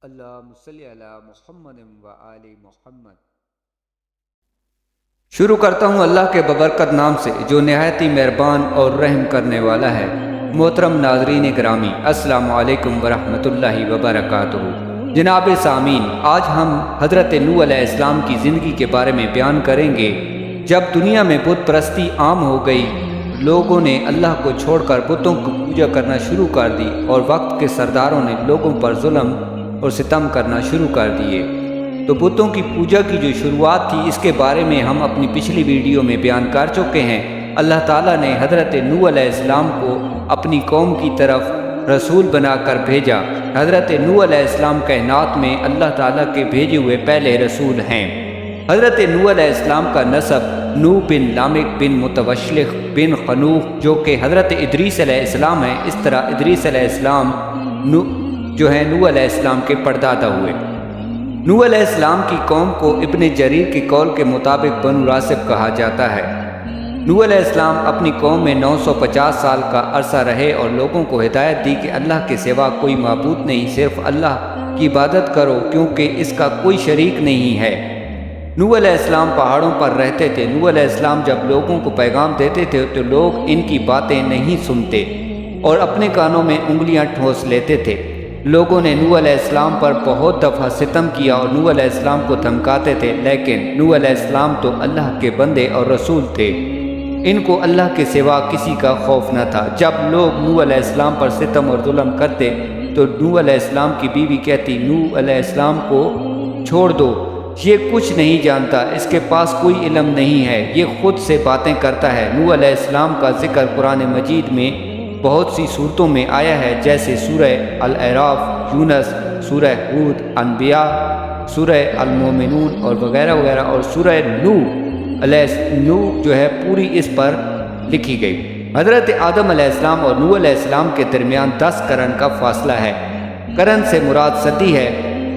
اللہم صلی علی محمد و آل محمد۔ شروع کرتا ہوں اللہ کے ببرکت نام سے جو نہایت ہی مہربان اور رحم کرنے والا ہے۔ محترم ناظرین گرامی، السلام علیکم ورحمۃ اللہ وبرکاتہ۔ جناب سامعین، آج ہم حضرت نوح علیہ السلام کی زندگی کے بارے میں بیان کریں گے۔ جب دنیا میں بت پرستی عام ہو گئی، لوگوں نے اللہ کو چھوڑ کر بتوں کو پوجا کرنا شروع کر دی اور وقت کے سرداروں نے لوگوں پر ظلم اور ستم کرنا شروع کر دیے۔ تو بتوں کی پوجا کی جو شروعات تھی، اس کے بارے میں ہم اپنی پچھلی ویڈیو میں بیان کر چکے ہیں۔ اللہ تعالیٰ نے حضرت نوح علیہ السلام کو اپنی قوم کی طرف رسول بنا کر بھیجا۔ حضرت نوح علیہ السلام کائنات میں اللہ تعالیٰ کے بھیجے ہوئے پہلے رسول ہیں۔ حضرت نوح علیہ السلام کا نسب نوح بن لامک بن متوشلخ بن خنوخ جو کہ حضرت ادریس علیہ السلام ہے، اس طرح ادریس علیہ السلام جو ہے نوح علیہ السلام کے پردادا ہوئے۔ نوح علیہ السلام کی قوم کو ابن جریر کی قول کے مطابق بنو راسب کہا جاتا ہے۔ نوح علیہ السلام اپنی قوم میں 950 سال کا عرصہ رہے اور لوگوں کو ہدایت دی کہ اللہ کے سوا کوئی معبود نہیں، صرف اللہ کی عبادت کرو کیونکہ اس کا کوئی شریک نہیں ہے۔ نوح علیہ السلام پہاڑوں پر رہتے تھے۔ نوح علیہ السلام جب لوگوں کو پیغام دیتے تھے تو لوگ ان کی باتیں نہیں سنتے اور اپنے کانوں میں انگلیاں ٹھونس لیتے تھے۔ لوگوں نے نوح علیہ السلام پر بہت دفعہ ستم کیا اور نوح علیہ السلام کو دھمکاتے تھے، لیکن نوح علیہ السلام تو اللہ کے بندے اور رسول تھے، ان کو اللہ کے سوا کسی کا خوف نہ تھا۔ جب لوگ نوح علیہ السلام پر ستم اور ظلم کرتے تو نوح علیہ السلام کی بیوی کہتی، نوح علیہ السلام کو چھوڑ دو، یہ کچھ نہیں جانتا، اس کے پاس کوئی علم نہیں ہے، یہ خود سے باتیں کرتا ہے۔ نوح علیہ السلام کا ذکر قرآن مجید میں بہت سی صورتوں میں آیا ہے، جیسے سورہ الاعراف، یونس، سورہ ہود، انبیاء، سورہ المومنون اور وغیرہ وغیرہ، اور سورہ نوح جو ہے پوری اس پر لکھی گئی۔ حضرت آدم علیہ السلام اور نوح علیہ السلام کے درمیان 10 قرن کا فاصلہ ہے۔ قرن سے مراد صدی ہے۔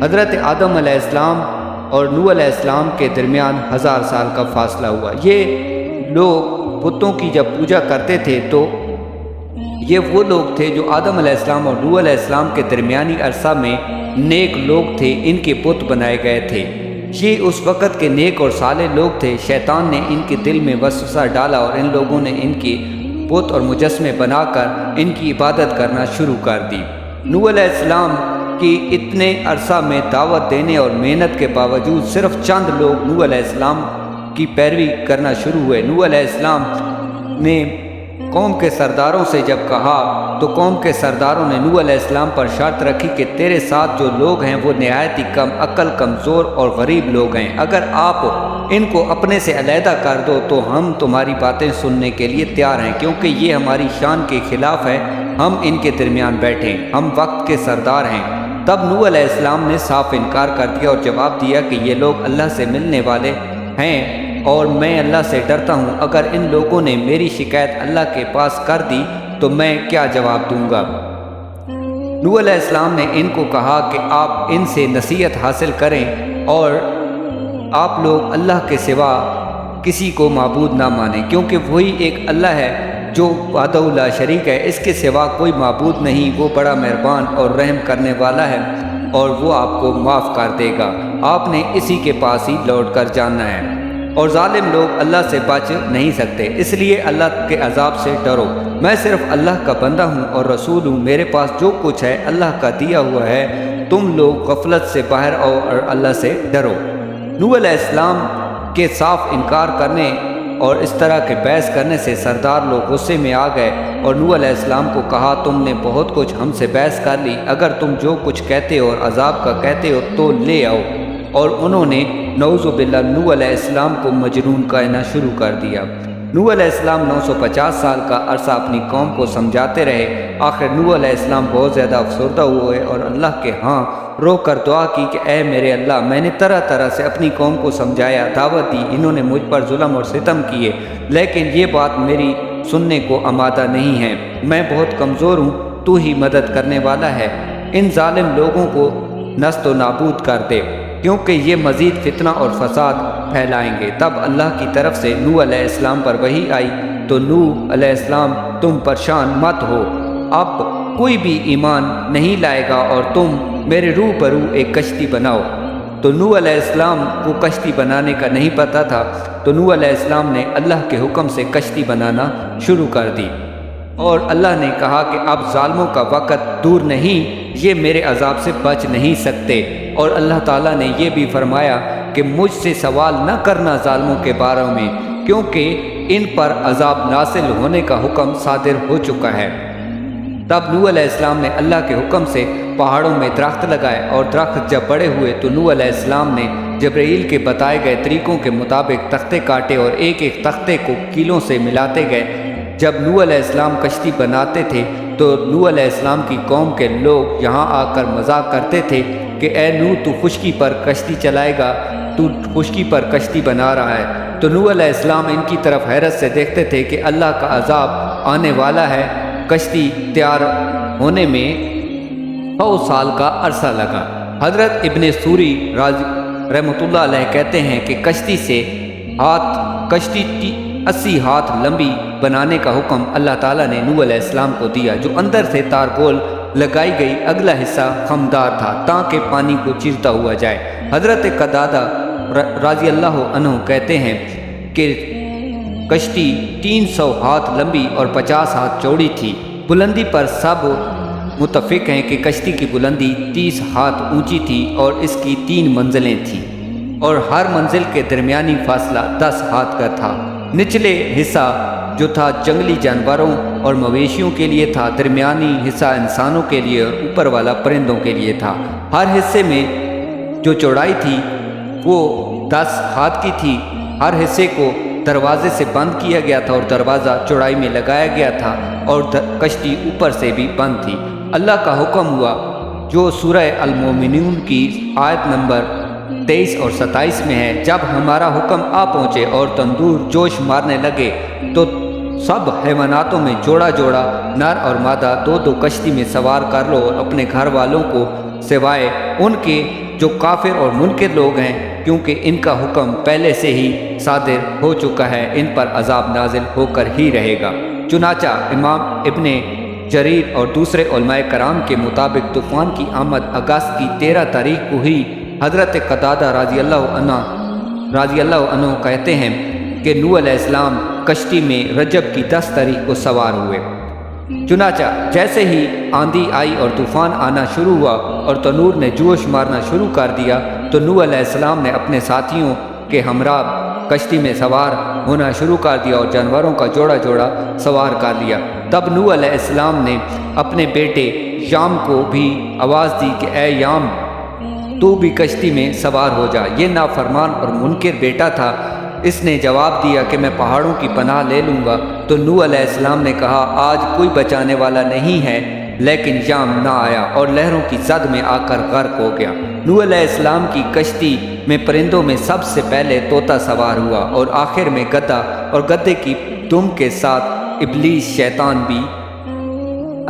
حضرت آدم علیہ السلام اور نوح علیہ السلام کے درمیان 1000 سال کا فاصلہ ہوا۔ یہ لوگ بتوں کی جب پوجا کرتے تھے تو یہ وہ لوگ تھے جو آدم علیہ السلام اور نوح علیہ السلام کے درمیانی عرصہ میں نیک لوگ تھے، ان کے بت بنائے گئے تھے۔ یہ اس وقت کے نیک اور صالح لوگ تھے۔ شیطان نے ان کے دل میں وسوسہ ڈالا اور ان لوگوں نے ان کی بت اور مجسمے بنا کر ان کی عبادت کرنا شروع کر دی۔ نوح علیہ السلام کی اتنے عرصہ میں دعوت دینے اور محنت کے باوجود صرف چند لوگ نوح علیہ السلام کی پیروی کرنا شروع ہوئے۔ نوح علیہ السلام نے قوم کے سرداروں سے جب کہا تو قوم کے سرداروں نے نوح علیہ السلام پر شرط رکھی کہ تیرے ساتھ جو لوگ ہیں وہ نہایت ہی کم عقل، کمزور اور غریب لوگ ہیں، اگر آپ ان کو اپنے سے علیحدہ کر دو تو ہم تمہاری باتیں سننے کے لیے تیار ہیں، کیونکہ یہ ہماری شان کے خلاف ہے ہم ان کے درمیان بیٹھیں، ہم وقت کے سردار ہیں۔ تب نوح علیہ السلام نے صاف انکار کر دیا اور جواب دیا کہ یہ لوگ اللہ سے ملنے والے ہیں اور میں اللہ سے ڈرتا ہوں، اگر ان لوگوں نے میری شکایت اللہ کے پاس کر دی تو میں کیا جواب دوں گا؟ نوح علیہ السلام نے ان کو کہا کہ آپ ان سے نصیحت حاصل کریں اور آپ لوگ اللہ کے سوا کسی کو معبود نہ مانیں، کیونکہ وہی ایک اللہ ہے جو وحدہ لا شریک ہے، اس کے سوا کوئی معبود نہیں، وہ بڑا مہربان اور رحم کرنے والا ہے اور وہ آپ کو معاف کر دے گا، آپ نے اسی کے پاس ہی لوٹ کر جانا ہے، اور ظالم لوگ اللہ سے بچ نہیں سکتے، اس لیے اللہ کے عذاب سے ڈرو۔ میں صرف اللہ کا بندہ ہوں اور رسول ہوں، میرے پاس جو کچھ ہے اللہ کا دیا ہوا ہے، تم لوگ غفلت سے باہر آؤ اور اللہ سے ڈرو۔ نوح علیہ السلام کے صاف انکار کرنے اور اس طرح کے بحث کرنے سے سردار لوگ غصے میں آ گئے اور نوح علیہ السلام کو کہا، تم نے بہت کچھ ہم سے بحث کر لی، اگر تم جو کچھ کہتے ہو اور عذاب کا کہتے ہو تو لے آؤ، اور انہوں نے نعوذ باللہ نوح علیہ السلام کو مجنون کہنا شروع کر دیا۔ نوح علیہ السلام 950 سال کا عرصہ اپنی قوم کو سمجھاتے رہے۔ آخر نوح علیہ السلام بہت زیادہ افسردہ ہوئے اور اللہ کے ہاں رو کر دعا کی کہ اے میرے اللہ، میں نے طرح طرح سے اپنی قوم کو سمجھایا، دعوت دی، انہوں نے مجھ پر ظلم اور ستم کیے، لیکن یہ بات میری سننے کو آمادہ نہیں ہے، میں بہت کمزور ہوں، تو ہی مدد کرنے والا ہے، ان ظالم لوگوں کو نست و نابود کر دے، کیونکہ یہ مزید فتنہ اور فساد پھیلائیں گے۔ تب اللہ کی طرف سے نوح علیہ السلام پر وحی آئی تو نوح علیہ السلام، تم پریشان مت ہو، اب کوئی بھی ایمان نہیں لائے گا اور تم میرے روبرو ایک کشتی بناؤ۔ تو نوح علیہ السلام کو کشتی بنانے کا نہیں پتہ تھا، تو نوح علیہ السلام نے اللہ کے حکم سے کشتی بنانا شروع کر دی، اور اللہ نے کہا کہ اب ظالموں کا وقت دور نہیں، یہ میرے عذاب سے بچ نہیں سکتے۔ اور اللہ تعالیٰ نے یہ بھی فرمایا کہ مجھ سے سوال نہ کرنا ظالموں کے بارے میں، کیونکہ ان پر عذاب نازل ہونے کا حکم صادر ہو چکا ہے۔ تب نوح علیہ السلام نے اللہ کے حکم سے پہاڑوں میں درخت لگائے، اور درخت جب بڑے ہوئے تو نوح علیہ السلام نے جبرائیل کے بتائے گئے طریقوں کے مطابق تختے کاٹے اور ایک ایک تختے کو کیلوں سے ملاتے گئے۔ جب نوح علیہ السلام کشتی بناتے تھے تو نوح علیہ السلام کی قوم کے لوگ یہاں آ کر مذاق کرتے تھے کہ اے نوح، تو خشکی پر کشتی چلائے گا، تو خشکی پر کشتی بنا رہا ہے۔ تو نوح علیہ السلام ان کی طرف حیرت سے دیکھتے تھے کہ اللہ کا عذاب آنے والا ہے۔ کشتی تیار ہونے میں 100 سال کا عرصہ لگا۔ حضرت ابن سوری رحمۃ اللہ علیہ کہتے ہیں کہ کشتی 80 ہاتھ لمبی بنانے کا حکم اللہ تعالیٰ نے نوح علیہ السلام کو دیا، جو اندر سے تارگول لگائی گئی، اگلا حصہ خمدار تھا تاکہ پانی کو چیرتا ہوا جائے۔ حضرت قتادہ رضی اللہ عنہ کہتے ہیں کہ کشتی 300 ہاتھ لمبی اور 50 ہاتھ چوڑی تھی۔ بلندی پر سب متفق ہیں کہ کشتی کی بلندی 30 ہاتھ اونچی تھی اور اس کی 3 منزلیں تھیں، اور ہر منزل کے درمیانی فاصلہ 10 ہاتھ کا تھا۔ نچلے حصہ جو تھا جنگلی جانوروں اور مویشیوں کے لیے تھا، درمیانی حصہ انسانوں کے لیے اور اوپر والا پرندوں کے لیے تھا۔ ہر حصے میں جو چوڑائی تھی وہ 10 ہاتھ کی تھی۔ ہر حصے کو دروازے سے بند کیا گیا تھا اور دروازہ چوڑائی میں لگایا گیا تھا، اور کشتی اوپر سے بھی بند تھی۔ اللہ کا حکم ہوا جو سورہ المومنون کی آیت نمبر 23 اور 27 میں ہے، جب ہمارا حکم آ پہنچے اور تندور جوش مارنے لگے تو سب حیواناتوں میں جوڑا جوڑا نر اور مادہ 2 کشتی میں سوار کر لو، اور اپنے گھر والوں کو سوائے ان کے جو کافر اور منکر لوگ ہیں، کیونکہ ان کا حکم پہلے سے ہی صادر ہو چکا ہے، ان پر عذاب نازل ہو کر ہی رہے گا۔ چنانچہ امام ابن جریر اور دوسرے علماء کرام کے مطابق طوفان کی آمد اگست کی 13 تاریخ کو ہی۔ حضرت قتادہ رضی اللہ عنہ کہتے ہیں کہ نوح علیہ السلام کشتی میں رجب کی 10 تاریخ کو سوار ہوئے۔ چنانچہ جیسے ہی آندھی آئی اور طوفان آنا شروع ہوا اور تنور نے جوش مارنا شروع کر دیا، تو نوح علیہ السلام نے اپنے ساتھیوں کے ہمراہ کشتی میں سوار ہونا شروع کر دیا اور جانوروں کا جوڑا جوڑا سوار کر لیا۔ تب نوح علیہ السلام نے اپنے بیٹے یام کو بھی آواز دی کہ اے یام، تو بھی کشتی میں سوار ہو جا۔ یہ نافرمان اور منکر بیٹا تھا، اس نے جواب دیا کہ میں پہاڑوں کی پناہ لے لوں گا۔ تو نوح علیہ السلام نے کہا آج کوئی بچانے والا نہیں ہے، لیکن یام نہ آیا اور لہروں کی زد میں آ کر غرق ہو گیا۔ نوح علیہ السلام کی کشتی میں پرندوں میں سب سے پہلے طوطا سوار ہوا، اور آخر میں گدھا، اور گدھے کی دم کے ساتھ ابلیس شیطان بھی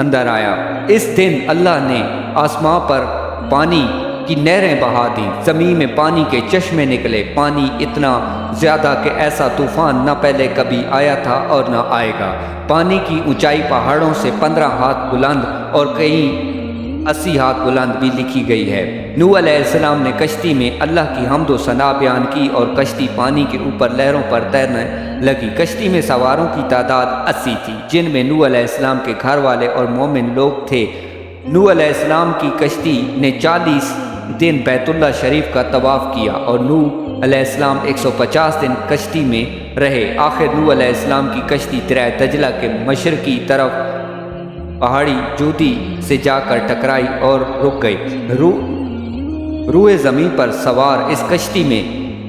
اندر آیا۔ اس دن اللہ نے آسمان پر پانی کی نہریں بہا دی، زمین میں پانی کے چشمے نکلے، پانی اتنا زیادہ کہ ایسا طوفان نہ پہلے کبھی آیا تھا اور نہ آئے گا۔ پانی کی اونچائی پہاڑوں سے 15 ہاتھ بلند اور کہیں 80 ہاتھ بلند بھی لکھی گئی ہے۔ نوح علیہ السلام نے کشتی میں اللہ کی حمد و ثنا بیان کی اور کشتی پانی کے اوپر لہروں پر تیرنے لگی۔ کشتی میں سواروں کی تعداد 80 تھی، جن میں نوح علیہ السلام کے گھر والے اور مومن لوگ تھے۔ نوح علیہ السلام کی کشتی نے 40 دن بیت اللہ شریف کا طواف کیا، اور نوح علیہ السلام 150 دن کشتی میں رہے۔ آخر نوح علیہ السلام کی کشتی دریا دجلہ کے مشرقی طرف پہاڑی جودی سے جا کر ٹکرائی اور رک گئی۔ روئے زمین پر سوار اس کشتی میں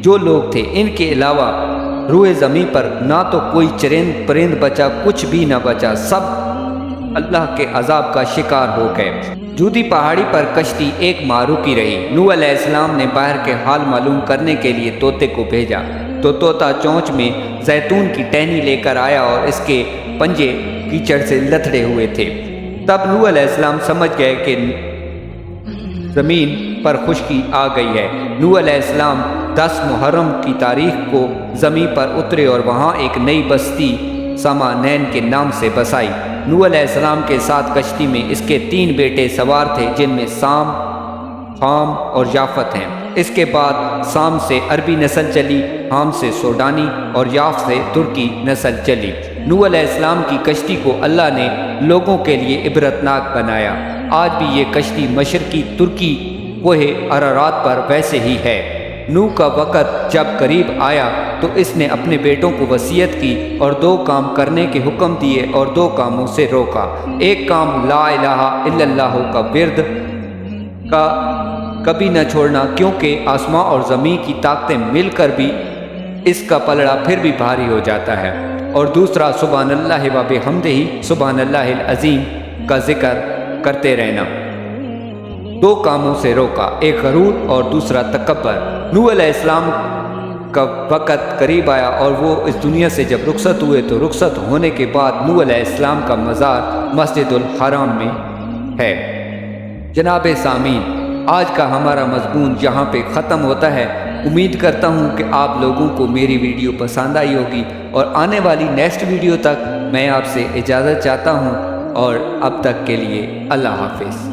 جو لوگ تھے، ان کے علاوہ روئے زمین پر نہ تو کوئی چرند پرند بچا، کچھ بھی نہ بچا، سب اللہ کے عذاب کا شکار ہو گئے۔ جودی پہاڑی پر کشتی ایک ماہ رکی رہی۔ نوح علیہ السلام نے باہر کے حال معلوم کرنے کے لیے طوطے کو بھیجا، تو طوطا چونچ میں زیتون کی ٹہنی لے کر آیا اور اس کے پنجے کیچڑ سے لتھڑے ہوئے تھے۔ تب نوح علیہ السلام سمجھ گئے کہ زمین پر خشکی آ گئی ہے۔ نوح علیہ السلام 10 محرم کی تاریخ کو زمین پر اترے اور وہاں ایک نئی بستی سامانین کے نام سے بسائی۔ نوح علیہ السلام کے ساتھ کشتی میں اس کے 3 بیٹے سوار تھے، جن میں سام، حام اور یافت ہیں۔ اس کے بعد سام سے عربی نسل چلی، حام سے سوڈانی اور یافت سے ترکی نسل چلی۔ نوح علیہ السلام کی کشتی کو اللہ نے لوگوں کے لیے عبرتناک بنایا۔ آج بھی یہ کشتی مشرقی ترکی کوہ ارارات پر ویسے ہی ہے۔ نوح کا وقت جب قریب آیا تو اس نے اپنے بیٹوں کو وصیت کی اور 2 کام کرنے کے حکم دیے اور 2 کاموں سے روکا۔ ایک کام لا الہ الا اللہ کا ورد کا کبھی نہ چھوڑنا، کیونکہ آسمان اور زمین کی طاقتیں مل کر بھی اس کا پلڑا پھر بھی بھاری ہو جاتا ہے۔ اور دوسرا سبحان اللہ و بحمدہ سبحان اللہ العظیم کا ذکر کرتے رہنا۔ 2 کاموں سے روکا، ایک غرور اور دوسرا تکبر۔ نوح علیہ السلام کا وقت قریب آیا اور وہ اس دنیا سے جب رخصت ہوئے تو رخصت ہونے کے بعد نوح علیہ السلام کا مزار مسجد الحرام میں ہے۔ جناب سامعین، آج کا ہمارا مضمون یہاں پہ ختم ہوتا ہے۔ امید کرتا ہوں کہ آپ لوگوں کو میری ویڈیو پسند آئی ہوگی، اور آنے والی نیکسٹ ویڈیو تک میں آپ سے اجازت چاہتا ہوں، اور اب تک کے لیے اللہ حافظ۔